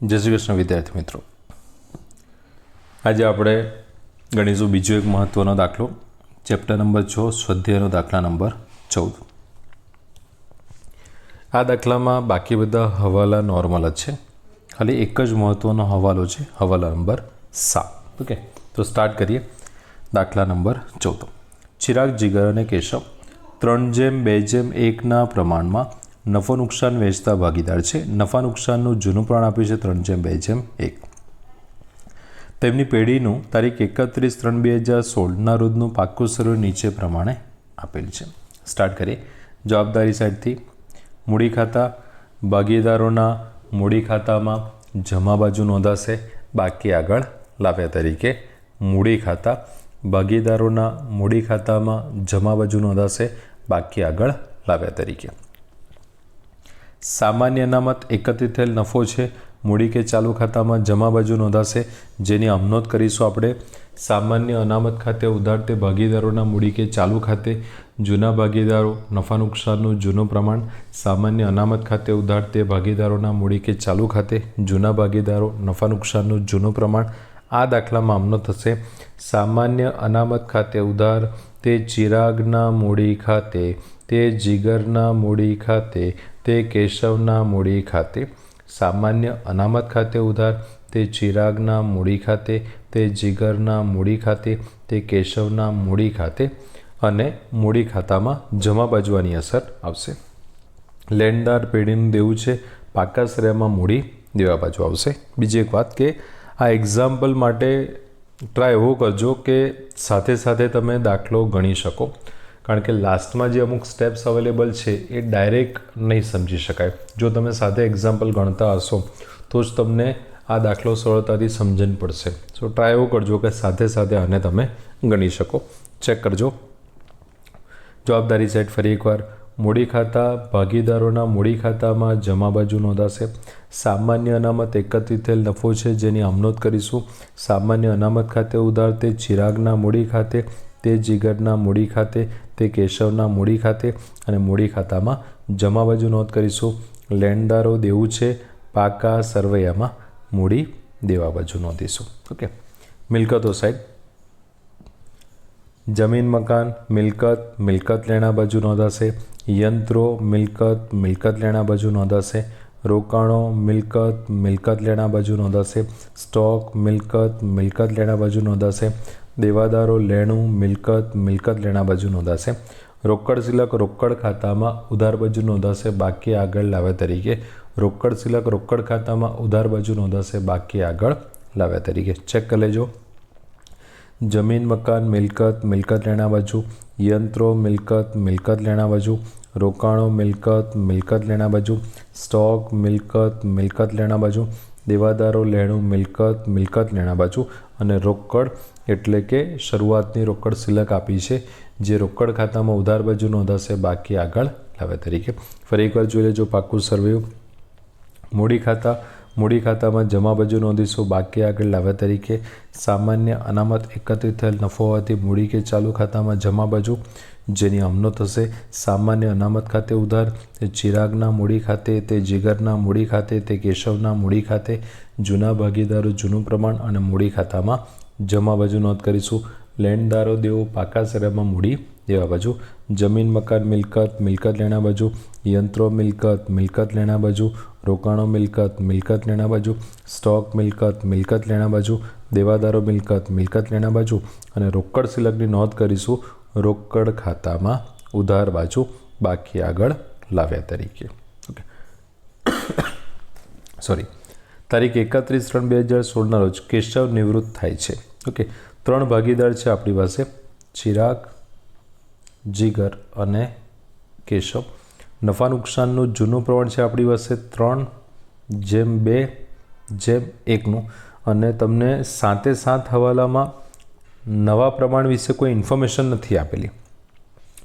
जय श्री कृष्ण विद्यार्थी मित्रों, आज આપણે ગણીશું બીજો એક મહત્વનો દાખલો। ચેપ્ટર નંબર 6 સ્વાધ્યાયનો દાખલા નંબર 14। આ દાખલામાં બાકી બધા હવાલા નોર્મલ જ છે, ખાલી એક જ મહત્વનો હવાલો છે, હવાલા નંબર 7। ઓકે, તો સ્ટાર્ટ કરીએ। દાખલા નંબર 14। ચિરાગ, જીગર અને કેશવ 3:2:1 પ્રમાણમાં નફો નુકસાન વેચતા ભાગીદાર છે। નફા નુકસાનનું જૂનું પ્રમાણ આપ્યું છે 3:2:1। તેમની પેઢીનું તારીખ 31/3/2016 રોજનું પાક્કું સર્વે નીચે પ્રમાણે આપેલ છે। સ્ટાર્ટ કરીએ। જવાબદારી સાઈડથી મૂડી ખાતા ભાગીદારોના મૂડી ખાતામાં જમા બાજુ નોંધાશે, બાકી આગળ લાવ્યા તરીકે। મૂડી ખાતા ભાગીદારોના મૂડી ખાતામાં જમા બાજુ નોંધાશે, બાકી આગળ લાવ્યા તરીકે। સામાન્ય અનામત એકત્રિત થયેલ નફો છે, મૂડી કે ચાલુ ખાતામાં જમા બાજુ નોંધાશે, જેની અમનોંધ કરીશું આપણે। સામાન્ય અનામત ખાતે ઉધાર તે ભાગીદારોના મૂડી કે ચાલુ ખાતે જૂના ભાગીદારો નફા નુકસાનનું જૂનું પ્રમાણ। સામાન્ય અનામત ખાતે ઉધાર તે ભાગીદારોના મૂડી કે ચાલુ ખાતે જૂના ભાગીદારો નફા નુકસાનનું જૂનું પ્રમાણ। આ દાખલામાં અમનોંધ થશે સામાન્ય અનામત ખાતે ઉધાર તે ચિરાગના મૂડી ખાતે, તે જીગરના મૂડી ખાતે, તે કેશવના મૂડી ખાતે। સામાન્ય અનામત ખાતે ઉધાર તે ચિરાગના મૂડી ખાતે, તે જીગરના મૂડી ખાતે, તે કેશવના મૂડી ખાતે અને મૂડી ખાતામાં જમા બાજુની અસર આવશે। લેણદાર પેઢીનું દેવું છે, પાકા શ્રેયમાં મૂડી દેવા બાજુ આવશે। બીજી એક વાત કે આ એક્ઝામ્પલ માટે ટ્રાય એવો કરજો કે સાથે સાથે તમે દાખલો ગણી શકો, કારણ કે લાસ્ટમાં જે અમુક સ્ટેપ્સ અવેલેબલ છે એ ડાયરેક્ટ નહીં સમજી શકાય। જો તમે સાથે એક્ઝામ્પલ ગણતા હશો તો જ તમને આ દાખલો સરળતાથી સમજણ પડશે। સો ટ્રાય એવો કરજો કે સાથે સાથે આને તમે ગણી શકો। ચેક કરજો। જવાબદારી સાઈડ ફરી એકવાર મૂડી ખાતા ભાગીદારોના મૂડી ખાતામાં જમા બાજુ નોંધાશે। સામાન્ય અનામત એકત્રિત થયેલ નફો છે, જેની અમનોંધ કરીશું। સામાન્ય અનામત ખાતે ઉધાર તે ચિરાગના મૂડી ખાતે, તે જીગરના મૂડી ખાતે, તે કેશવના મૂડી ખાતે અને મૂડી ખાતામાં જમા બાજુ નોંધ કરીશું। લેણદારો દેવું છે, પાકા સરવૈયામાં મૂડી દેવા બાજુ નોંધીશું। ઓકે, મિલકતો સાઈડ જમીન મકાન મિલકત લેણા બાજુ નોંધાશે। યંત્રો મિલકત લેણા બાજુ નોંધાશે। રોકાણો મિલકત લેણા બાજુ નોંધાશે। સ્ટોક મિલકત લેણા બાજુ નોંધાશે। દેવાદારો લેણું મિલકત લેણા બાજુ નોંધાશે। રોકડ સિલક રોકડ ખાતામાં ઉધાર બાજુ નોંધાશે, બાકી આગળ લાવ્યા તરીકે। રોકડ સિલક રોકડ ખાતામાં ઉધાર બાજુ નોંધાશે, બાકી આગળ લાવ્યા તરીકે। ચેક કરી લેજો। જમીન મકાન મિલકત લેણા બાજુ, યંત્રો મિલકત લેણા બાજુ, રોકાણો મિલકત લેણા બાજુ, સ્ટોક મિલકત લેણા બાજુ, દેવાદારો લેણું મિલકત લેણા બાજુ અને રોકડ એટલે કે શરૂઆતની રોકડ સિલક આપી છે, જે રોકડ ખાતામાં ઉધાર બાજુ નોંધાશે, બાકી આગળ લાવ્યા તરીકે। ફરી એકવાર જોઈ લેજો પાક્કું સર્વેયું। મૂડી ખાતામાં જમા બાજુ નોંધીશું, બાકી આગળ લાવ્યા તરીકે। સામાન્ય અનામત એકત્રિત થયેલ નફો હોવાથી મૂડી કે ચાલુ ખાતામાં જમા બાજુ, જેની અમનોંધ થશે। સામાન્ય અનામત ખાતે ઉધાર તે ચિરાગના મૂડી ખાતે, તે જીગરના મૂડી ખાતે, તે કેશવના મૂડી ખાતે જૂના ભાગીદારો જૂનું પ્રમાણ અને મૂડી ખાતામાં જમા બાજુ નોંધ કરીશું। લેણદારો દેવો પાકા શ્રેયમાં મૂડી દેવા બાજુ। જમીન મકાન મિલકત લેણા બાજુ, યંત્રો મિલકત લેણા બાજુ, રોકાણો મિલકત લેણા બાજુ, સ્ટોક મિલકત લેણા બાજુ, દેવાદારો મિલકત લેણા બાજુ અને રોકડ સિલકની નોંધ કરીશું રોકડ ખાતામાં ઉધાર બાજુ, બાકી આગળ લાવ્યા તરીકે। ઓકે, સોરી, તારીખ 31/3/2016 રોજ કેશવ નિવૃત્ત થાય છે। ઓકે, 3 ભાગીદાર છે આપણી પાસે, ચિરાગ, જીગર અને કેશવ। નફા નુકસાનનું જૂનું પ્રમાણ છે આપણી પાસે 3:2:1 અને તમને સાથે હવાલામાં નવા પ્રમાણ વિશે કોઈ ઇન્ફોર્મેશન નથી આપેલી।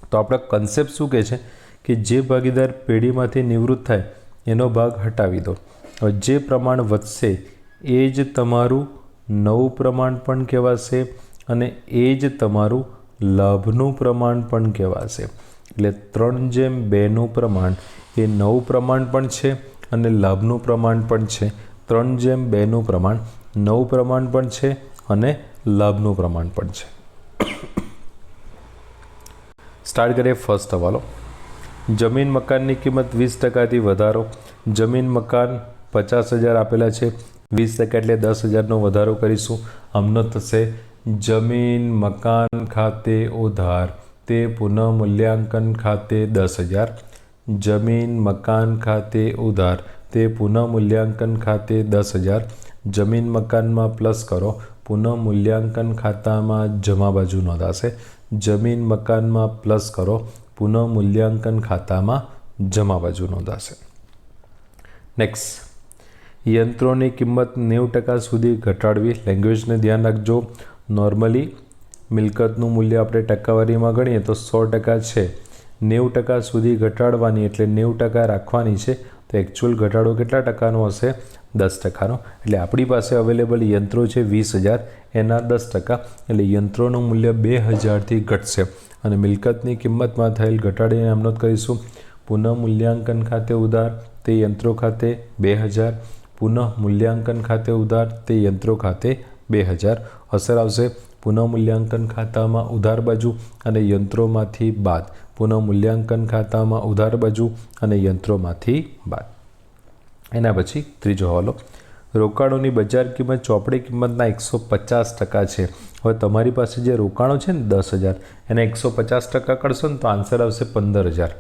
તો આપણા કન્સેપ્ટ શું કહે છે કે જે ભાગીદાર પેઢીમાંથી નિવૃત્ત થાય એનો ભાગ હટાવી દો। હવે જે પ્રમાણ વધશે એ જ તમારું નવું પ્રમાણ પણ કહેવાશે અને એ જ તમારું લાભનું પ્રમાણ પણ કહેવાશે। એટલે 3:2 પ્રમાણ એ નવું પ્રમાણ પણ છે અને લાભનું પ્રમાણ પણ છે। 3:2નું પ્રમાણ, 9 પ્રમાણ પણ છે અને લાભનું પ્રમાણ પણ છે. સ્ટાર્ટ કરીએ ફર્સ્ટ હવાલો. જમીન મકાનની કિંમત 20%થી વધારો. જમીન મકાન 50,000 આપેલા છે, 20% એટલે 10,000નો વધારો કરીશું. આમનો થશે જમીન મકાન ખાતે ઉધાર તે પુનઃ મૂલ્યાંકન ખાતે 10,000. જમીન મકાન ખાતે ઉધાર તે પુનઃ મૂલ્યાંકન ખાતે 10,000. જમીન મકાનમાં પ્લસ કરો, પુનઃ મૂલ્યાંકન ખાતામાં જમા બાજુ નોંધાશે. જમીન મકાનમાં પ્લસ કરો, પુનઃ મૂલ્યાંકન ખાતામાં જમા બાજુ નોંધાશે. નેક્સ્ટ, યંત્રોની કિંમત 90% સુધી ઘટાડવી. લેંગ્વેજને ધ્યાન રાખજો. નોર્મલી મિલકતનું મૂલ્ય આપણે ટકાવારીમાં ગણીએ તો 100% છે, 90% સુધી ઘટાડવાની એટલે 90% રાખવાની છે. તો એકચ્યુઅલ ઘટાડો કેટલા ટકાનો હશે? 10%નો. એટલે આપણી પાસે અવેલેબલ યંત્રો છે 20,000, એના 10%, એટલે યંત્રોનું મૂલ્ય 2,000થી ઘટશે. અને મિલકતની કિંમતમાં થયેલ ઘટાડીને આમ નોંધ કરીશું. પુનઃ મૂલ્યાંકન ખાતે ઉધાર તે યંત્રો ખાતે 2,000, પુનઃ મૂલ્યાંકન ખાતે ઉધાર તે યંત્રો ખાતે 2,000. અસર આવશે પુનઃ મૂલ્યાંકન ખાતામાં ઉધાર બાજુ અને યંત્રોમાંથી બાદ. પુનઃ મૂલ્યાંકન ખાતામાં ઉધાર બાજુ અને યંત્રોમાંથી બાદ. એના પછી ત્રીજો હવાલો. રોકાણોની બજાર કિંમત ચોપડી કિંમતના 150% છે. હવે તમારી પાસે જે રોકાણો છે ને 10,000, એને 150% કરશો ને તો આન્સર આવશે 15,000.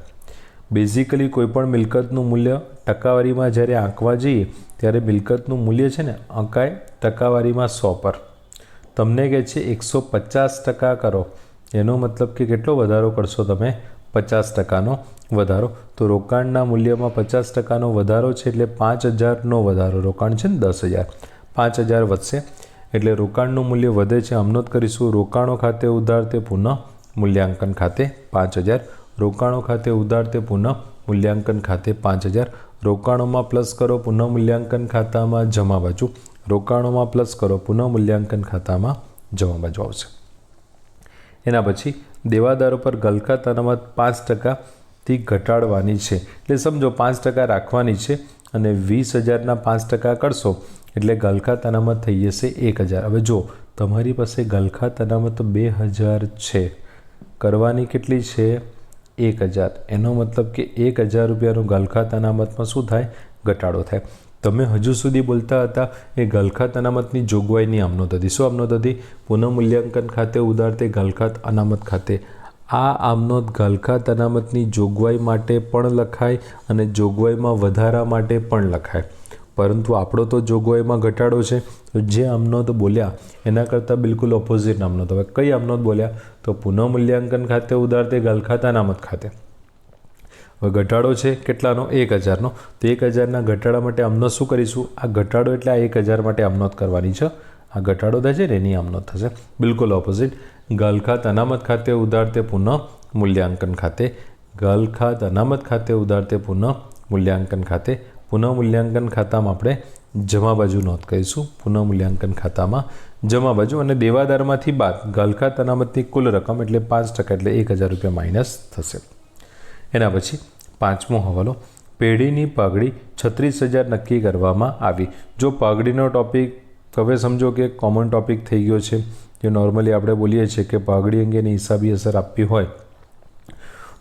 બેઝિકલી કોઈપણ મિલકતનું મૂલ્ય ટકાવારીમાં જ્યારે આંકવા જઈએ ત્યારે મિલકતનું મૂલ્ય છે ને આંકાય ટકાવારીમાં 100 પર. તમને કહે છે 150% કરો, એનો મતલબ કે કેટલો વધારો કરશો તમે? 50%નો વધારો. તો રોકાણના મૂલ્યમાં 50%નો વધારો છે એટલે 5,000નો વધારો. રોકાણ છે ને 10,000, 5,000 વધશે એટલે રોકાણનું મૂલ્ય વધે છે. આમ નોંધ કરીશું. રોકાણો ખાતે ઉધાર તે પુનઃ મૂલ્યાંકન ખાતે 5,000. રોકાણો ખાતે ઉધાર તે પુનઃ મૂલ્યાંકન ખાતે 5,000. રોકાણોમાં પ્લસ કરો, પુનઃ મૂલ્યાંકન ખાતામાં જમા બાજુ. રોકાણોમાં પ્લસ કરો, પુનઃ મૂલ્યાંકન ખાતામાં જમા બાજુ આવશે. એના પછી દેવાદારો પર ગલકાત અનામત 5%થી ઘટાડવાની છે. એટલે સમજો 5% રાખવાની છે અને 20,000ના 5% કરશો એટલે ગલકાત અનામત થઈ જશે 1,000. હવે જો તમારી પાસે ગલકાત અનામત 2,000 છે, કરવાની કેટલી છે? 1,000. એનો મતલબ કે 1,000 રૂપિયાનું ગલકાત અનામતમાં શું થાય? ઘટાડો થાય. તમે હજુ સુધી બોલતા હતા એ ગલકાત અનામતની જોગવાઈની આમ નોંધ હતી. શું આમ નોંધ હતી? પુનઃ મૂલ્યાંકન ખાતે ઉધાર તે ગલકાત અનામત ખાતે. આ આમ નોંધ ગલકાત અનામતની જોગવાઈ માટે પણ લખાય અને જોગવાઈમાં વધારા માટે પણ લખાય. પરંતુ આપણો તો જોગવાઈમાં ઘટાડો છે, તો જે આમ નોંધ બોલ્યા એના કરતાં બિલકુલ ઓપોઝિટ આમ નોંધ. હવે કઈ આમ નોંધ બોલ્યા? તો પુનઃ મૂલ્યાંકન ખાતે ઉધાર તે ગલકાત અનામત ખાતે. હવે ઘટાડો છે કેટલાનો? 1,000નો. તો 1,000ના ઘટાડા માટે આમનોંધ શું કરીશું? આ ઘટાડો એટલે આ 1,000 માટે આમનોંધ કરવાની છે. આ ઘટાડો થાય છે ને એની આમનોંધ થશે. બિલકુલ ઓપોઝિટ. ગલકાત અનામત ખાતે ઉધાર તે પુનઃ મૂલ્યાંકન ખાતે. ગલકાત અનામત ખાતે ઉધાર તે પુનઃ મૂલ્યાંકન ખાતે. પુનઃ મૂલ્યાંકન ખાતામાં આપણે જમા બાજુ નોંધ કરીશું. પુનઃ મૂલ્યાંકન ખાતામાં જમા બાજુ અને દેવાદારમાંથી બાદ ગલકાત અનામતની કુલ રકમ એટલે 5% એટલે 1,000 રૂપિયા માઇનસ થશે. એના પછી પાંચમો હવાલો. પેઢીની પાઘડી 36,000 નક્કી કરવામાં આવી. જો પાઘડીનો ટોપિક હવે સમજો કે કોમન ટોપિક થઈ ગયો છે, જે નોર્મલી આપણે બોલીએ છીએ કે પાઘડી અંગેની હિસાબી અસર આપવી હોય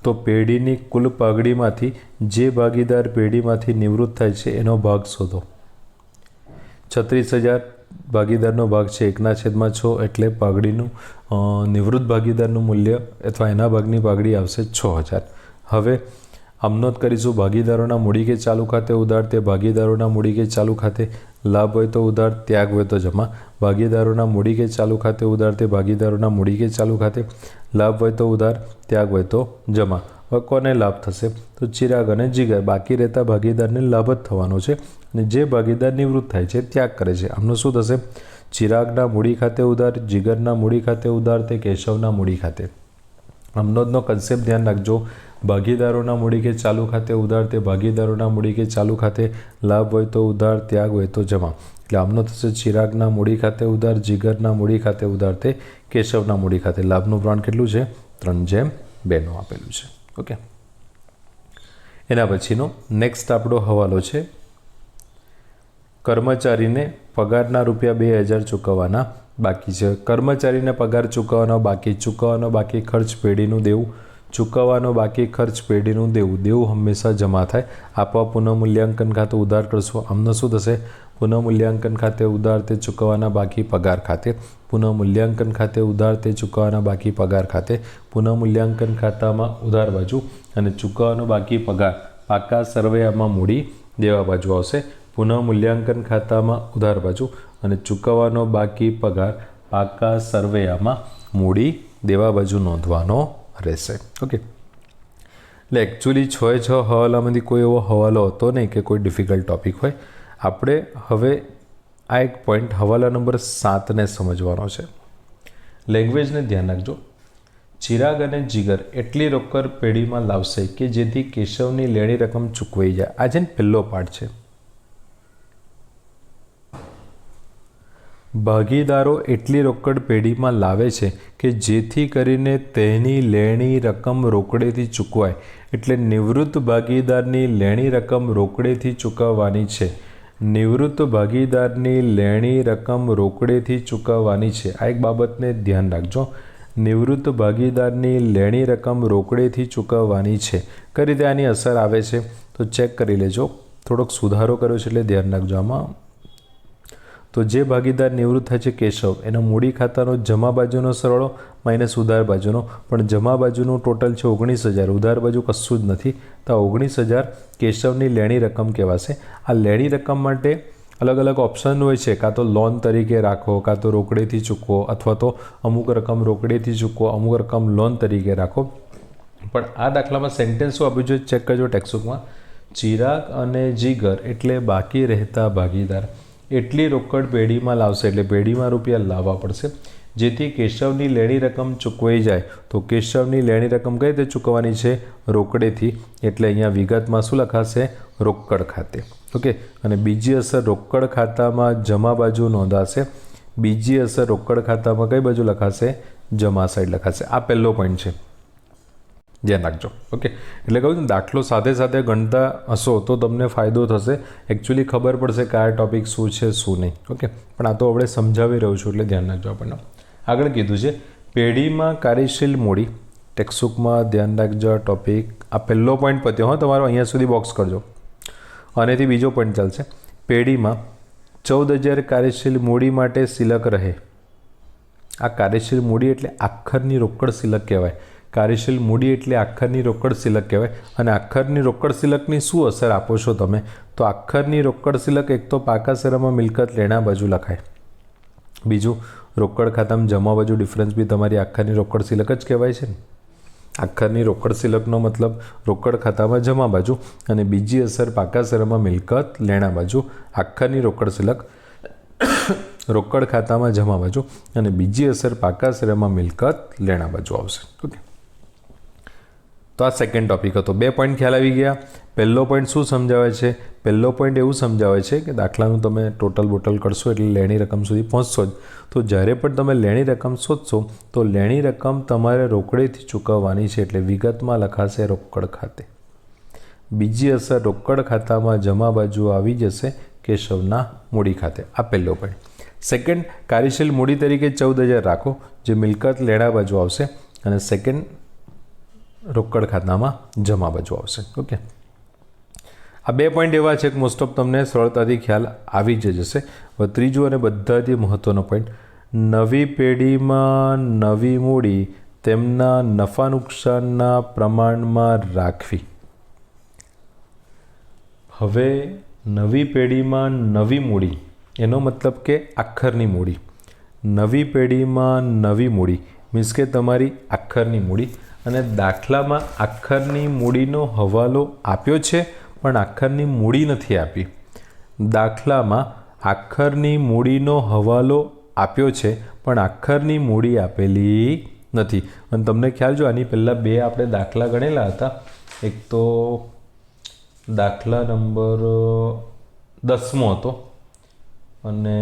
તો પેઢીની કુલ પાઘડીમાંથી જે ભાગીદાર પેઢીમાંથી નિવૃત્ત થાય છે એનો ભાગ શોધો. 36,000 ભાગીદારનો ભાગ છે 1/6 એટલે પાઘડીનું નિવૃત્ત ભાગીદારનું મૂલ્ય અથવા એના ભાગની પાઘડી આવશે 6,000. હવે આમ નોંધ કરીશું. ભાગીદારોના મૂડી કે ચાલુ ખાતે ઉધાર તે ભાગીદારોના મૂડી કે ચાલુ ખાતે. લાભ હોય તો ઉધાર, ત્યાગ હોય તો જમા. ભાગીદારોના મૂડી કે ચાલુ ખાતે ઉધાર તે ભાગીદારોના મૂડી કે ચાલુ ખાતે. લાભ હોય તો ઉધાર, ત્યાગ હોય તો જમા. હવે કોને લાભ થશે? તો ચિરાગ અને જીગર. બાકી રહેતા ભાગીદારને લાભ જ થવાનો છે અને જે ભાગીદાર નિવૃત્ત થાય છે, ત્યાગ કરે છે. આમનું શું થશે? ચિરાગના મૂડી ખાતે ઉધાર, જીગરના મૂડી ખાતે ઉધાર તે કેશવના મૂડી ખાતે. આમનોંધનો કન્સેપ્ટ ધ્યાન રાખજો. ભાગીદારોના મૂડી કે ચાલુ ખાતે ઉધાર તે ભાગીદારોના મૂડી કે ચાલુ ખાતે. લાભ હોય તો ઉધાર, ત્યાગ હોય તો જમા. એટલે આમનો થશે ચિરાગના મૂડી ખાતે ઉધાર, જીગરના મૂડી ખાતે ઉધાર તે કેશવના મૂડી ખાતે. લાભનું પ્રમાણ કેટલું છે? 3:2 આપેલું છે. ઓકે. એના પછીનો નેક્સ્ટ આપણો હવાલો છે કર્મચારીને પગારના ₹2000 ચૂકવવાના બાકી છે. કર્મચારીને પગાર ચૂકવવાનો બાકી ખર્ચ પેઢીનું દેવું, ચૂકવવાનો બાકી ખર્ચ પેઢીનું દેવું હંમેશા જમા થાય. આપવા પુનઃમૂલ્યાંકન ખાતું ઉધાર કરશો, આમનું શું થશે? પુનઃમૂલ્યાંકન ખાતે ઉધાર તે ચૂકવવાના બાકી પગાર ખાતે, પુનઃમૂલ્યાંકન ખાતે ઉધાર તે ચૂકવવાના બાકી પગાર ખાતે, પુનઃમૂલ્યાંકન ખાતામાં ઉધાર બાજુ અને ચૂકવવાનો બાકી પગાર પાકા સરવૈયામાં મૂડી દેવા બાજુ આવશે. પુનઃમૂલ્યાંકન ખાતામાં ઉધાર બાજુ અને ચૂકવવાનો બાકી પગાર પાકા સરવૈયામાં મૂડી દેવા બાજુ નોંધવાનો રહેશે. ઓકે, એટલે એકચ્યુઅલી 6 હવાલામાંથી કોઈ એવો હવાલો હતો નહીં કે કોઈ ડિફિકલ્ટ ટૉપિક હોય. આપણે હવે આ એક પોઈન્ટ હવાલા નંબર 7ને સમજવાનો છે. લેંગ્વેજને ધ્યાન રાખજો. ચિરાગ અને જીગર એટલી રોકડ પેઢીમાં લાવશે કે જેથી કેશવની લેણી રકમ ચૂકવાઈ જાય. આ છે ને પહેલો પાર્ટ છે. ભાગીદારો એટલી રોકડ પેઢીમાં લાવે છે કે જેથી કરીને તેની લેણી રકમ રોકડેથી ચૂકવાય. એટલે નિવૃત્ત ભાગીદારની લેણી રકમ રોકડેથી ચૂકવવાની છે. નિવૃત્ત ભાગીદારની લેણી રકમ રોકડેથી ચૂકવવાની છે. આ એક બાબતને ધ્યાન રાખજો. નિવૃત્ત ભાગીદારની લેણી રકમ રોકડેથી ચૂકવવાની છે. કઈ રીતે આની અસર આવે છે તો ચેક કરી લેજો. થોડોક સુધારો કર્યો છે એટલે ધ્યાન રાખજો આમાં. તો જે ભાગીદાર નિવૃત્ત થાય છે કેશવ, એનો મૂડી ખાતાનો જમા બાજુનો સરવાળો માઇનસ ઉધાર બાજુનો, પણ જમા બાજુનું ટોટલ છે 19,000, ઉધાર બાજુ કશું જ નથી. તો 19,000 કેશવની લેણી રકમ કહેવાશે. આ લેણી રકમ માટે અલગ અલગ ઓપ્શન હોય છે. કાં તો લોન તરીકે રાખો, કાં તો રોકડેથી ચૂકવો, અથવા તો અમુક રકમ રોકડેથી ચૂકવો, અમુક રકમ લોન તરીકે રાખો. પણ આ દાખલામાં સેન્ટેન્સ શું આપ્યું છે ચેક કરજો ટેક્સ્ટબુકમાં. ચિરાગ અને જીગર એટલે બાકી રહેતા ભાગીદાર એટલી રોકડ પેઢીમાં લાવશે, એટલે પેઢીમાં રૂપિયા લાવવા પડશે જેથી કેશવની લેણી રકમ ચૂકવાઈ જાય. તો કેશવની લેણી રકમ કઈ રીતે ચૂકવવાની છે? રોકડેથી. એટલે અહીંયા વિગતમાં શું લખાશે? રોકડ ખાતે. ઓકે, અને બીજી અસર રોકડ ખાતામાં જમા બાજુ નોંધાશે. બીજી અસર રોકડ ખાતામાં કઈ બાજુ લખાશે? જમા સાઈડ લખાશે. આ પહેલો પોઈન્ટ છે, ધ્યાન રાખજો. ઓકે, એટલે કહું દાખલો સાથે સાથે ગણતા હશો તો તમને ફાયદો થશે. એકચ્યુઅલી ખબર પડશે કયા ટૉપિક શું છે શું નહીં. ઓકે, પણ આ તો આપણે સમજાવી રહ્યું છું એટલે ધ્યાન રાખજો. આપણને આગળ કીધું છે પેઢીમાં કાર્યશીલ મૂડી. ટેક્સ્ટબુકમાં ધ્યાન રાખજો આ ટૉપિક. આ પહેલો પોઈન્ટ પત્યો. હા, તમારો અહીંયા સુધી બોક્સ કરજો. આનેથી બીજો પોઈન્ટ ચાલશે. પેઢીમાં 14,000 કાર્યશીલ મૂડી માટે સિલક રહે. આ કાર્યશીલ મૂડી એટલે આખરની રોકડ સિલક કહેવાય. કાર્યશીલ મૂડી એટલે આખરની રોકડ સિલક કહેવાય. અને આખરની રોકડ સિલકની શું અસર આપો છો તમે? તો આખરની રોકડ સિલક એક તો પાકા સરનામાં મિલકત લેણા બાજુ લખાય. બીજું રોકડ ખાતામાં જમા બાજુ ડિફરન્સ બી તમારી આખરની રોકડ સિલક જ કહેવાય છે ને. આખરની રોકડ સિલકનો મતલબ રોકડ ખાતામાં જમા બાજુ, અને બીજી અસર પાકા સરનામાં મિલકત લેણા બાજુ. આખરની રોકડ સિલક રોકડ ખાતામાં જમા બાજુ અને બીજી અસર પાકા સરનામાં મિલકત લેણા બાજુ આવશે. ઓકે, તો આ સેકન્ડ ટૉપિક હતો. 2 પોઈન્ટ ખ્યાલ આવી ગયા. પહેલો પોઈન્ટ શું સમજાવે છે? પહેલો પોઈન્ટ એવું સમજાવે છે કે દાખલાનું તમે ટોટલ કરશો એટલે લેણી રકમ સુધી પહોંચશો જ. તો જ્યારે પણ તમે લેણી રકમ શોધશો તો લેણી રકમ તમારે રોકડેથી ચૂકવવાની છે, એટલે વિગતમાં લખાશે રોકડ ખાતે. બીજી અસર રોકડ ખાતામાં જમા બાજુ આવી જશે કેશવના મૂડી ખાતે. આ પહેલો પોઈન્ટ. સેકન્ડ, કાર્યશીલ મૂડી તરીકે 14,000 રાખો, જે મિલકત લેણા બાજુ આવશે, અને સેકન્ડ રોકડ ખાતામાં જમા બાજુ આવશે. ઓકે, આ 2 પોઈન્ટ એવા છે કે મોસ્ટ ઓફ તમને સરળતાથી ખ્યાલ આવી જ જશે. હવે ત્રીજું અને બધાથી મહત્ત્વનો પોઈન્ટ, નવી પેઢીમાં નવી મૂડી તેમના નફા નુકસાનના પ્રમાણમાં રાખવી. હવે નવી પેઢીમાં નવી મૂડી એનો મતલબ કે આખરની મૂડી. નવી પેઢીમાં નવી મૂડી મીન્સ કે તમારી આખરની મૂડી. અને દાખલામાં આખરની મૂડીનો હવાલો આપ્યો છે પણ આખરની મૂડી નથી આપી. દાખલામાં આખરની મૂડીનો હવાલો આપ્યો છે પણ આખરની મૂડી આપેલી નથી. અને તમને ખ્યાલ જો આની પહેલાં 2 આપણે દાખલા ગણેલા હતા. એક તો દાખલા નંબર 10મો હતો અને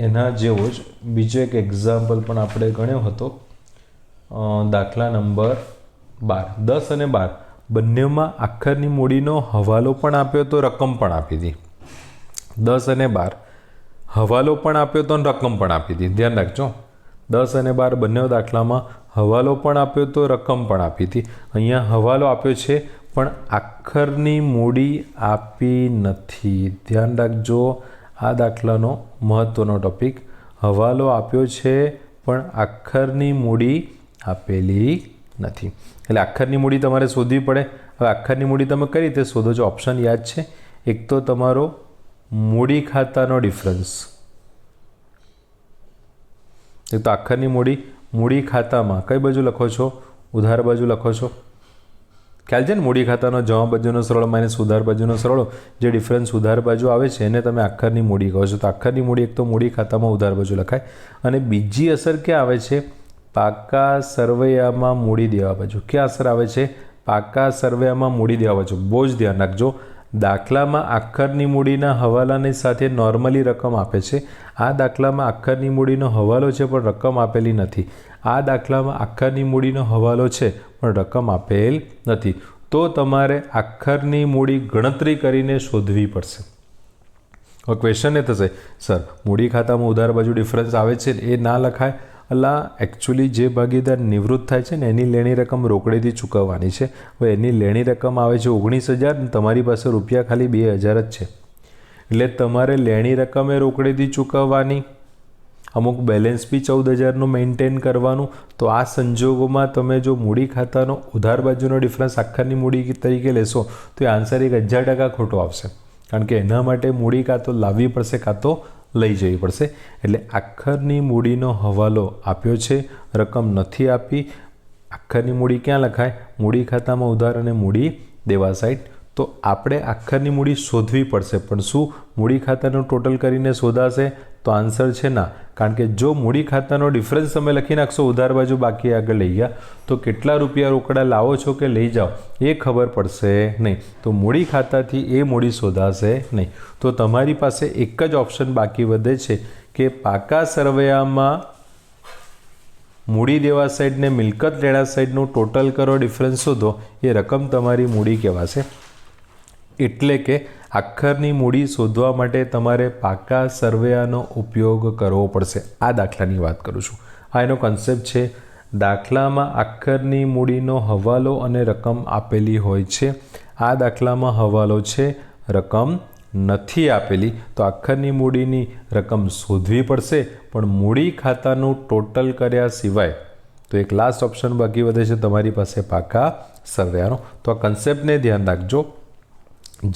એના જેવો જ બીજો એક એક્ઝામ્પલ પણ આપણે ગણ્યો હતો, દાખલા નંબર 12. 10 અને 12 બંનેમાં આખરની મૂડીનો હવાલો પણ આપ્યો તો રકમ પણ આપી હતી. 10 અને 12 હવાલો પણ આપ્યો તો અને રકમ પણ આપી હતી. ધ્યાન રાખજો, 10 અને 12 બંને દાખલામાં હવાલો પણ આપ્યો તો, રકમ પણ આપી હતી. અહીંયા હવાલો આપ્યો છે પણ આખરની મૂડી આપી નથી. ધ્યાન રાખજો, આ દાખલાનો મહત્ત્વનો ટોપિક. હવાલો આપ્યો છે પણ આખરની મૂડી આપેલી નથી. એટલે આખરની મૂડી તમારે શોધવી પડે. હવે આખરની મૂડી તમે કઈ રીતે શોધો છો? ઓપ્શન યાદ છે. એક તો તમારો મૂડી ખાતાનો ડિફરન્સ, એક તો આખરની મૂડી ખાતામાં કઈ બાજુ લખો છો? ઉધાર બાજુ લખો છો. ખ્યાલ છે ને? મૂડી ખાતાનો જમા બાજુનો સરળ માઇનસ ઉધાર બાજુનો સરળ, જે ડિફરન્સ ઉધાર બાજુ આવે છે એને તમે આખરની મૂડી કહો છો. તો આખરની મૂડી એક તો મૂડી ખાતામાં ઉધાર બાજુ લખાય. અને બીજી અસર ક્યાં આવે છે? પાકા સરવૈયામાં મૂડી દેવા બાજુ. ક્યાં અસર આવે છે? પાકા સરવૈયામાં મૂડી દેવા બાજુ. બહુ જ ધ્યાન રાખજો. દાખલામાં આખરની મૂડીના હવાલાની સાથે નોર્મલી રકમ આપે છે. આ દાખલામાં આખરની મૂડીનો હવાલો છે પણ રકમ આપેલી નથી. આ દાખલામાં આખરની મૂડીનો હવાલો છે પણ રકમ આપેલ નથી. તો તમારે આખરની મૂડી ગણતરી કરીને શોધવી પડશે. હવે ક્વેશ્ચન એ થશે, સર મૂડી ખાતામાં ઉધાર બાજુ ડિફરન્સ આવે છે એ ના લખાય. એટલે એકચ્યુઅલી જે ભાગીદાર નિવૃત્ત થાય છે ને એની લેણી રકમ રોકડેથી ચૂકવવાની છે. હવે એની લેણી રકમ આવે છે 19,000 ને તમારી પાસે રૂપિયા ખાલી 2,000 જ છે. એટલે તમારે લેણી રકમે રોકડેથી ચૂકવવાની, અમુક બેલેન્સ બી 14,000નું મેન્ટેન કરવાનું. તો આ સંજોગોમાં તમે જો મૂડી ખાતાનો ઉધાર બાજુનો ડિફરન્સ આખરની મૂડી તરીકે લેશો તો એ આન્સર 1000% ખોટો આવશે. કારણ કે એના માટે મૂડી કાં તો લાવવી પડશે કાં તો લઈ જવી પડશે. એટલે આખરની મૂડીનો હવાલો આપ્યો છે, રકમ નથી આપી. આખરની મૂડી ક્યાં લખાય? મૂડી ખાતામાં ઉધાર અને મૂડી દેવા સાઈડ. તો આપણે આખરની મૂડી શોધવી પડશે. પણ શું મૂડી ખાતાનું ટોટલ કરીને શોધાશે? તો આન્સર છે ના. કારણ કે જો મૂડી ખાતાનો ડિફરન્સ તમે લખી નાખશો ઉધાર બાજુ બાકી આગળ લઈ ગયા તો કેટલા રૂપિયા રોકડા લાવો છો કે લઈ જાઓ એ ખબર પડશે નહીં. તો મૂડી ખાતાથી એ મૂડી શોધાશે નહીં. તો તમારી પાસે એક જ ઓપ્શન બાકી વધે છે કે પાકા સરવૈયામાં મૂડી દેવા સાઈડ ને મિલકત લેણા સાઈડનું ટોટલ કરો, ડિફરન્સ શોધો, એ રકમ તમારી મૂડી કહેવાશે. એટલે કે આખરની મૂડી શોધવા માટે તમારે પાકા સરવૈયાનો ઉપયોગ કરવો પડશે. આ દાખલાની વાત કરું છું. આ એનો કન્સેપ્ટ છે. દાખલામાં આખરની મૂડીનો હવાલો અને રકમ આપેલી હોય છે. આ દાખલામાં હવાલો છે, રકમ નથી આપેલી. તો આખરની મૂડીની રકમ શોધવી પડશે. પણ મૂડી ખાતાનું ટોટલ કર્યા સિવાય તો એક લાસ્ટ ઓપ્શન બાકી વધે છે તમારી પાસે પાકા સરવૈયાનો. તો આ કન્સેપ્ટને ધ્યાન રાખજો.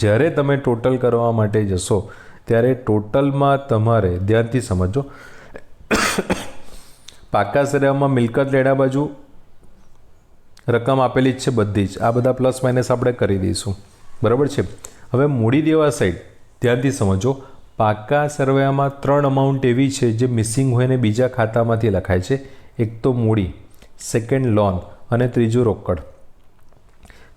જ્યારે તમે ટોટલ કરવા માટે જશો ત્યારે ટોટલમાં તમારે ધ્યાનથી સમજો. પાકા સરવૈયામાં મિલકત લેણા બાજુ રકમ આપેલી જ છે બધી જ. આ બધા પ્લસ માઇનસ આપણે કરી દઈશું, બરાબર છે. હવે મૂડી દેવા સાઈડ ધ્યાનથી સમજો. પાકા સરવૈયામાં 3 અમાઉન્ટ એવી છે જે મિસિંગ હોય ને બીજા ખાતામાંથી લખાય છે. એક તો મૂડી, સેકન્ડ લોન અને ત્રીજું રોકડ.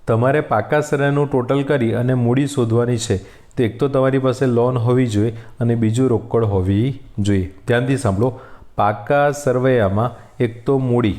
તમારે પાકા સરવૈયાનું ટોટલ કરી અને મૂડી શોધવાની છે. તો એક તો તમારી પાસે લોન હોવી જોઈએ અને બીજું રોકડ હોવી જોઈએ. ધ્યાનથી સાંભળો. પાકા સરવૈયામાં એક તો મૂડી,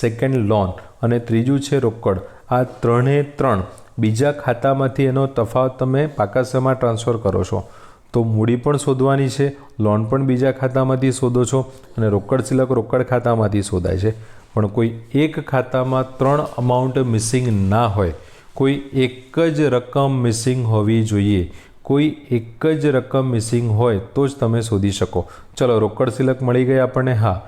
સેકન્ડ લોન અને ત્રીજું છે રોકડ. આ 3 બીજા ખાતામાંથી એનો તફાવત તમે પાકા સરવૈયામાં ટ્રાન્સફર કરો છો. તો મૂડી પણ શોધવાની છે, લોન પણ બીજા ખાતામાંથી શોધો છો અને રોકડ સિલક રોકડ ખાતામાંથી શોધાય છે. પણ કોઈ એક ખાતામાં 3 અમાઉન્ટ મિસિંગ ના હોય. કોઈ એક જ રકમ મિસિંગ હોવી જોઈએ. કોઈ એક જ રકમ મિસિંગ હોય તો જ તમે શોધી શકો. ચલો રોકડ સિલક મળી ગઈ આપણને. હા,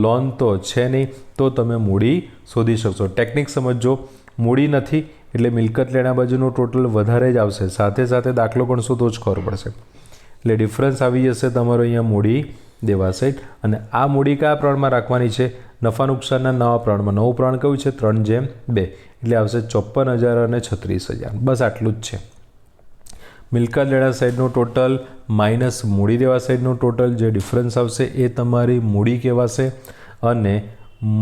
લોન તો છે નહીં તો તમે મૂડી શોધી શકશો. ટેકનિક સમજો. મૂડી નથી એટલે મિલકત લેણા બાજુનું ટોટલ વધારે જ આવશે. સાથે સાથે દાખલો ગણશો તો જ ખબર પડશે. એટલે ડિફરન્સ આવી જશે તમારો અહીંયા મૂડી દેવા સાઈડ. અને આ મૂડી કયા પ્રમાણમાં રાખવાની છે? નફા નુકસાનના નવા પ્રમાણમાં. નવું પ્રમાણ કયું છે? 3:2. એટલે આવશે 54,000 અને 36,000. બસ આટલું જ છે. મિલકત લેણા સાઈડનું ટોટલ માઇનસ મૂડી દેવા સાઈડનું ટોટલ, જે ડિફરન્સ આવશે એ તમારી મૂડી કહેવાશે. અને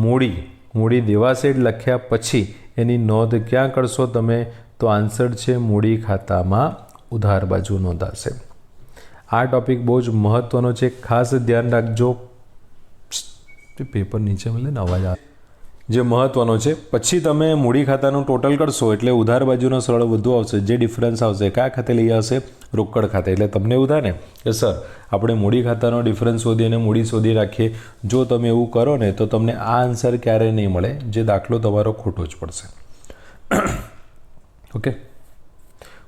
મૂડી દેવા સાઈડ લખ્યા પછી એની નોંધ ક્યાં કરશો તમે? તો આન્સર છે મૂડી ખાતામાં ઉધાર બાજુ નોંધાશે. આ ટોપિક બહુ જ મહત્ત્વનો છે, ખાસ ધ્યાન રાખજો. પેપર નીચે મળે ને અવાજ આવે. જે મહત્ત્વનો છે. પછી તમે મૂડી ખાતાનું ટોટલ કરશો એટલે ઉધાર બાજુનો સરળ વધુ આવશે. જે ડિફરન્સ આવશે કયા ખાતે લઈ આવશે? રોકડ ખાતે. એટલે તમને એવું થાય ને કે સર આપણે મૂડી ખાતાનો ડિફરન્સ શોધી અને મૂડી શોધી રાખીએ. જો તમે એવું કરો ને તો તમને આ આન્સર ક્યારેય નહીં મળે. જે દાખલો તમારો ખોટો જ પડશે. ઓકે,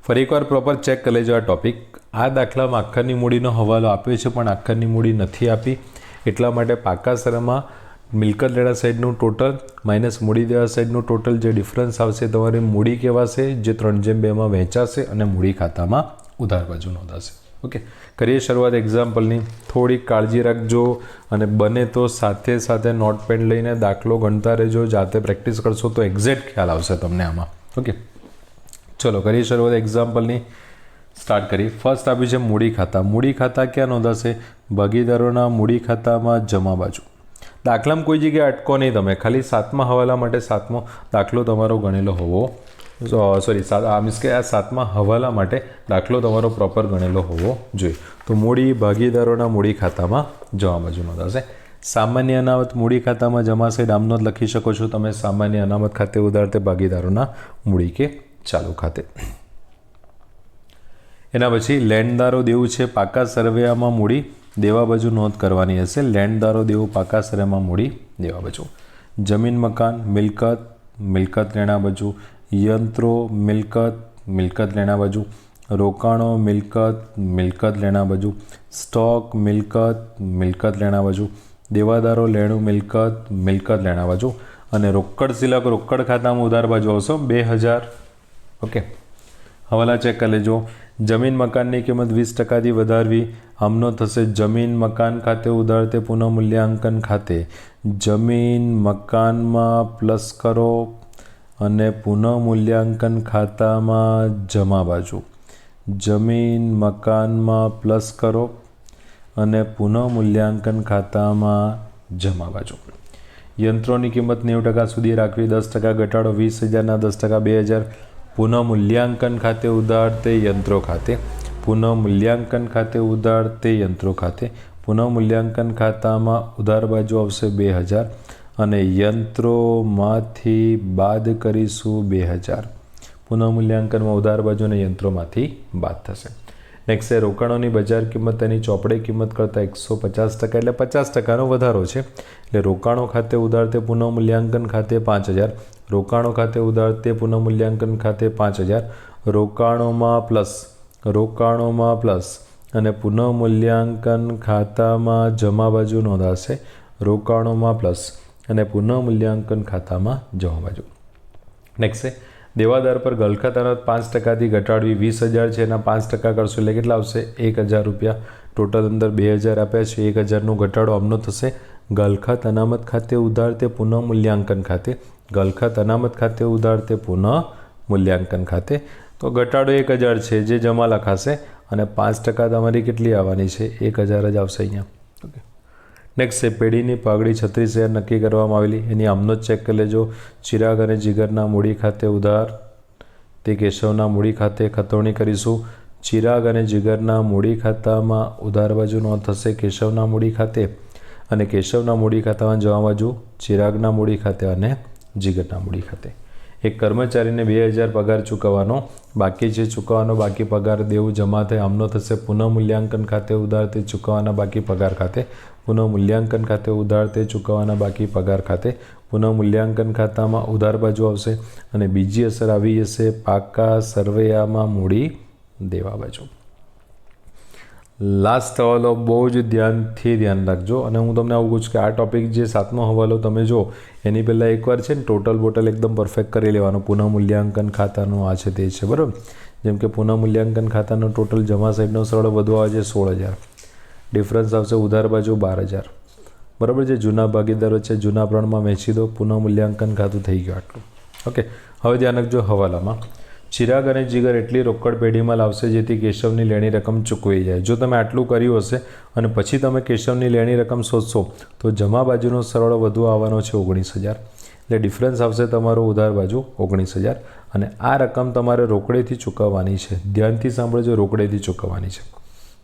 ફરી એકવાર પ્રોપર ચેક કરી લેજો આ ટોપિક. આ દાખલામાં આખરની મૂડીનો હવાલો આપ્યો છે પણ આખરની મૂડી નથી આપી. એટલા માટે પાકા સરનામાં મિલકત લેણા સાઈડનું ટોટલ માઇનસ મૂડી દેવા સાઈડનું ટોટલ જે ડિફરન્સ આવશે તમારી મૂડી કહેવાશે, જે 3/2માં વહેંચાશે અને મૂડી ખાતામાં ઉધાર બાજુ નોંધાશે. ઓકે, કરીએ શરૂઆત એક્ઝામ્પલની. થોડીક કાળજી રાખજો અને બને તો સાથે સાથે નોટપેન લઈને દાખલો ગણતા રહેજો. જાતે પ્રેક્ટિસ કરશો તો એક્ઝેક્ટ ખ્યાલ આવશે તમને આમાં. ઓકે, ચલો કરીએ શરૂઆત એક્ઝામ્પલની. સ્ટાર્ટ કરી. ફર્સ્ટ આપ્યું છે મૂડી ખાતા. મૂડી ખાતા ક્યાં નોંધાશે? ભાગીદારોના મૂડી ખાતામાં જમા બાજુ. દાખલામાં કોઈ જગ્યાએ અટકો નહીં તમે. ખાલી 7મા હવાલા માટે 7મો દાખલો તમારો ગણેલો હોવો મીન્સ કે આ 7મા હવાલા માટે દાખલો તમારો પ્રોપર ગણેલો હોવો જોઈએ. તો મૂડી ભાગીદારોના મૂડી ખાતામાં જમા બાજુ નોંધાશે. સામાન્ય અનામત મૂડી ખાતામાં જમા સાઈડ આમ નોંધ લખી શકો છો તમે. સામાન્ય અનામત ખાતે ઉધાર તે ભાગીદારોના મૂડી કે ચાલુ ખાતે. એના પછી લેણદારો દેવું છે. પાકા સરવૈયામાં મૂડી દેવા બાજુ નોંધ કરવાની હશે. લેણદારો દેવું પાકા સરવૈયામાં મૂડી દેવા બાજુ. જમીન મકાન મિલકત લેણા બાજુ. યંત્રો મિલકત લેણા બાજુ. રોકાણો મિલકત લેણા બાજુ. સ્ટોક મિલકત લેણા બાજુ. દેવાદારો લેણું મિલકત લેણા બાજુ. અને રોકડ સિલક રોકડ ખાતામાં ઉધાર બાજુ આવશે 2000. ઓકે, હવાલા ચેક કરી લેજો. જમીન મકાનની કિંમત 20%થી વધારવી. આમનો થશે જમીન મકાન ખાતે ઉધાર તે પુનઃમૂલ્યાંકન ખાતે. જમીન મકાનમાં પ્લસ કરો અને પુનઃમૂલ્યાંકન ખાતામાં જમા બાજુ. જમીન મકાનમાં પ્લસ કરો અને પુનઃમૂલ્યાંકન ખાતામાં જમા બાજુ. યંત્રોની કિંમત 90% સુધી રાખવી. 10% ઘટાડો. 20,000ના 10% 2,000. પુનઃમૂલ્યાંકન ખાતે ઉધાર તે યંત્રો ખાતે. પુનઃમૂલ્યાંકન ખાતે ઉધાર તે યંત્રો ખાતે. પુનઃમૂલ્યાંકન ખાતામાં ઉધાર બાજુ આવશે 2000 અને યંત્રોમાંથી બાદ કરીશું 2000. પુનઃમૂલ્યાંકનમાં ઉધાર બાજુ અને યંત્રોમાંથી બાદ થશે. નેક્સ્ટ છે રોકાણોની બજાર કિંમત તેની ચોપડે કિંમત કરતાં 150% એટલે 50%નો વધારો છે. એટલે રોકાણો ખાતે ઉધાર તે પુનઃમૂલ્યાંકન ખાતે 5000. રોકાણો ખાતે ઉધાર તે પુનઃમૂલ્યાંકન ખાતે 5000. રોકાણોમાં પ્લસ અને પુનઃમૂલ્યાંકન ખાતામાં જમા બાજુ નોંધાશે. રોકાણોમાં પ્લસ અને પુનઃમૂલ્યાંકન ખાતામાં જમા બાજુ. નેક્સ્ટ છે દેવાદાર પર ગલખાત અનામત 5%થી ઘટાડવી. 20,000 છે એના 5% કરશો એટલે કેટલા આવશે? 1,000 રૂપિયા. ટોટલ અંદર 2,000 આપ્યા છે. 1,000નો ઘટાડો આમનો થશે. ગલખાત અનામત ખાતે ઉધાર તે પુનઃમૂલ્યાંકન ખાતે. ગલખાત અનામત ખાતે ઉધાર તે પુનઃમૂલ્યાંકન ખાતે. તો ઘટાડો 1,000 છે જે જમા લખાશે અને 5% તમારી કેટલી આવવાની છે? 1,000 જ આવશે અહીંયા. ઓકે, નેક્સ્ટ છે પેઢીની પાઘડી 36,000 નક્કી કરવામાં આવેલી. એની આમનો જ ચેક કરી લેજો. ચિરાગ અને જીગરના મૂડી ખાતે ઉધાર તે કેશવના મૂડી ખાતે ખતવણી કરીશું. ચિરાગ અને જીગરના મૂડી ખાતામાં ઉધાર બાજુ નોંધ થશે કેશવના મૂડી ખાતે અને કેશવના મૂડી ખાતામાં જવા બાજુ ચિરાગના મૂડી ખાતે અને જીગરના મૂડી ખાતે. એક કર્મચારીને 2,000 પગાર ચૂકવવાનો બાકી છે. ચૂકવવાનો બાકી પગાર દેવું જમા થાય આમનો થશે પુનઃમૂલ્યાંકન ખાતે ઉધાર તે ચૂકવવાના બાકી પગાર ખાતે. પુનઃમૂલ્યાંકન ખાતે ઉધાર તે ચૂકવવાના બાકી પગાર ખાતે. પુનઃમૂલ્યાંકન ખાતામાં ઉધાર બાજુ આવશે અને બીજી અસર આવી જશે પાકા સરવૈયામાં મૂડી દેવા બાજુ. લાસ્ટ હવાલો બહુ જ ધ્યાન રાખજો. અને હું તમને આવું કહું છું કે આ ટોપિક જે 7મો હવાલો તમે જો એની પહેલાં એકવાર છે ને ટોટલ એકદમ પરફેક્ટ કરી લેવાનું. પુનઃમૂલ્યાંકન ખાતાનું આ છે તે છે બરાબર. જેમ કે પુનઃમૂલ્યાંકન ખાતાનો ટોટલ જમા સાઈડનો સરળ વધુ આવે છે 16,000. ડિફરન્સ આવશે ઉધાર બાજુ 12,000 બરાબર. જે જૂના ભાગીદારો છે જૂના પ્રમાણમાં વહેંચી દો. પુનઃમૂલ્યાંકન ખાતું થઈ ગયું આટલું. ઓકે, હવે ધ્યાન રાખજો હવાલામાં. ચિરાગ અને જીગર એટલી રોકડ પેઢીમાં લાવશે જેથી કેશવની લેણી રકમ ચૂકવાઈ જાય. જો તમે આટલું કર્યું હશે અને પછી તમે કેશવની લેણી રકમ શોધશો તો જમા બાજુનો સરળ વધુ આવવાનો છે 19,000. એટલે ડિફરન્સ આવશે તમારો ઉધાર બાજુ 19,000 અને આ રકમ તમારે રોકડેથી ચૂકવવાની છે. ધ્યાનથી સાંભળજો, રોકડેથી ચૂકવવાની છે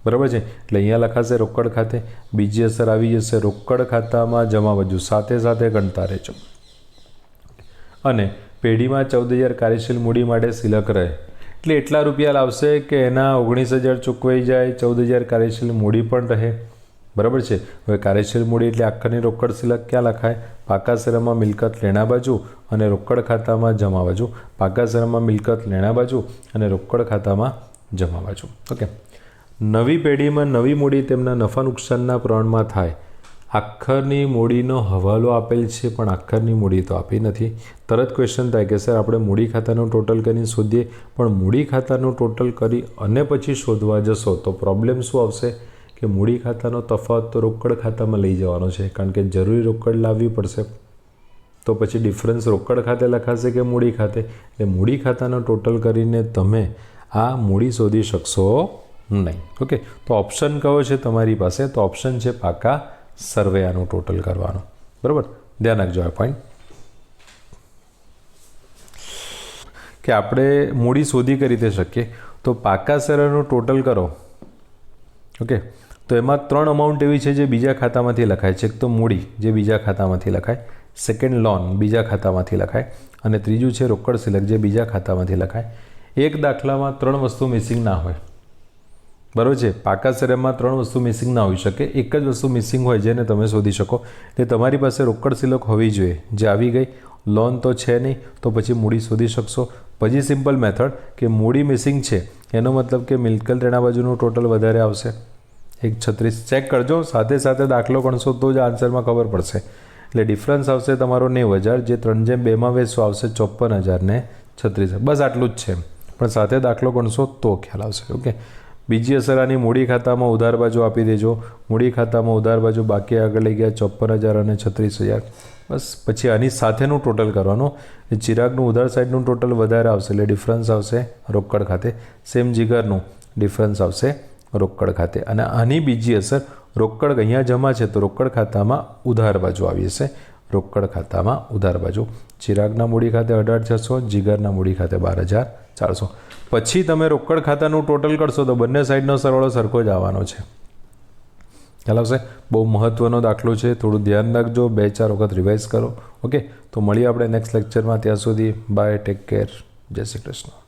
બરાબર છે. એટલે અહીંયા લખાશે રોકડ ખાતે. બીજી અસર આવી જશે રોકડ ખાતામાં જમા બાજુ. સાથે ગણતા રહેજો. અને પેઢીમાં 14,000 કાર્યશીલ મૂડી માટે સિલક રહે એટલે એટલા રૂપિયા લાવશે કે એના 19,000 ચૂકવાઈ જાય, 14,000 કાર્યશીલ મૂડી પણ રહે. બરાબર છે. હવે કાર્યશીલ મૂડી એટલે આખરની રોકડ સિલક ક્યાં લખાય? પાકા શેરમાં મિલકત લેણા બાજુ અને રોકડ ખાતામાં જમા બાજુ. પાકા શેરમાં મિલકત લેણા બાજુ અને રોકડ ખાતામાં જમા બાજુ. ઓકે. નવી પેઢીમાં નવી મૂડી તેમના નફા નુકસાનના પ્રમાણમાં થાય. આખરની મૂડીનો હવાલો આપેલ છે પણ આખરની મૂડી તો આપી નથી. તરત ક્વેશ્ચન થાય કે સર આપણે મૂડી ખાતાનું ટોટલ કરીને શોધીએ, પણ મૂડી ખાતાનું ટોટલ કરી અને પછી શોધવા જશો તો પ્રોબ્લેમ શું આવશે કે મૂડી ખાતાનો તફાવત તો રોકડ ખાતામાં લઈ જવાનો છે, કારણ કે જરૂરી રોકડ લાવવી પડશે. તો પછી ડિફરન્સ રોકડ ખાતે લખાશે કે મૂડી ખાતે? એટલે મૂડી ખાતાનો ટોટલ કરીને તમે આ મૂડી શોધી શકશો નહીં. ઓકે. તો ઓપ્શન કયો છે તમારી પાસે? તો ઓપ્શન છે પાકા સરવૈયાનું ટોટલ કરવાનું. બરાબર, ધ્યાન રાખજો આ પોઈન્ટ કે આપણે મૂડી શોધી કઈ રીતે શકીએ. તો પાકા સરવૈયાનું ટોટલ કરો. ઓકે. તો એમાં 3 અમાઉન્ટ એવી છે જે બીજા ખાતામાંથી લખાય છે. એક તો મૂડી જે બીજા ખાતામાંથી લખાય, સેકન્ડ લોન બીજા ખાતામાંથી લખાય, અને ત્રીજું છે રોકડ સિલક જે બીજા ખાતામાંથી લખાય. એક દાખલામાં 3 વસ્તુ મિસિંગ ના હોય. બરાબર છે. પાકા શેરમાં 3 વસ્તુ મિસિંગ ના હોઈ શકે, એક જ વસ્તુ મિસિંગ હોય જેને તમે શોધી શકો. એટલે તમારી પાસે રોકડ સિલક હોવી જોઈએ જે આવી ગઈ. લોન તો છે નહીં તો પછી મૂડી શોધી શકશો. પછી સિમ્પલ મેથડ કે મૂડી મિસિંગ છે એનો મતલબ કે મિલકત લેણા બાજુનું ટોટલ વધારે આવશે. 136 ચેક કરજો, સાથે સાથે દાખલો ગણશો તો જ આન્સરમાં ખબર પડશે. એટલે ડિફરન્સ આવશે તમારો 90,000 જે 3/2 વેચો આવશે 54,000 ને 36. બસ આટલું જ છે, પણ સાથે દાખલો ગણશો તો ખ્યાલ આવશે. ઓકે. બીજી અસર આની મૂડી ખાતામાં ઉધાર બાજુ આપી દેજો. મૂડી ખાતામાં ઉધાર બાજુ બાકી આગળ લઈ ગયા 54,000 અને 36,000. બસ પછી આની સાથેનું ટોટલ કરવાનું. ચિરાગનું ઉધાર સાઈડનું ટોટલ વધારે આવશે એટલે ડિફરન્સ આવશે રોકડ ખાતે. સેમ જીગરનું ડિફરન્સ આવશે રોકડ ખાતે. અને આની બીજી અસર રોકડ અહીંયા જમા છે તો રોકડ ખાતામાં ઉધાર બાજુ આવી હશે. રોકડ ખાતામાં ઉધાર બાજુ ચિરાગના મૂડી ખાતે 18,600, જીગરના મૂડી ખાતે 12,400. પછી તમે રોકડ ખાતાનું ટોટલ કરશો તો બંને સાઈડનો સરવાળો સરખો જ આવવાનો છે. ખ્યાલ આવશે? બહુ મહત્ત્વનો દાખલો છે, થોડું ધ્યાન રાખજો, 2-4 વખત રિવાઇઝ કરો. ઓકે. તો મળીએ આપણે નેક્સ્ટ લેક્ચરમાં. ત્યાં સુધી બાય, ટેક કેર, જય શ્રી કૃષ્ણ.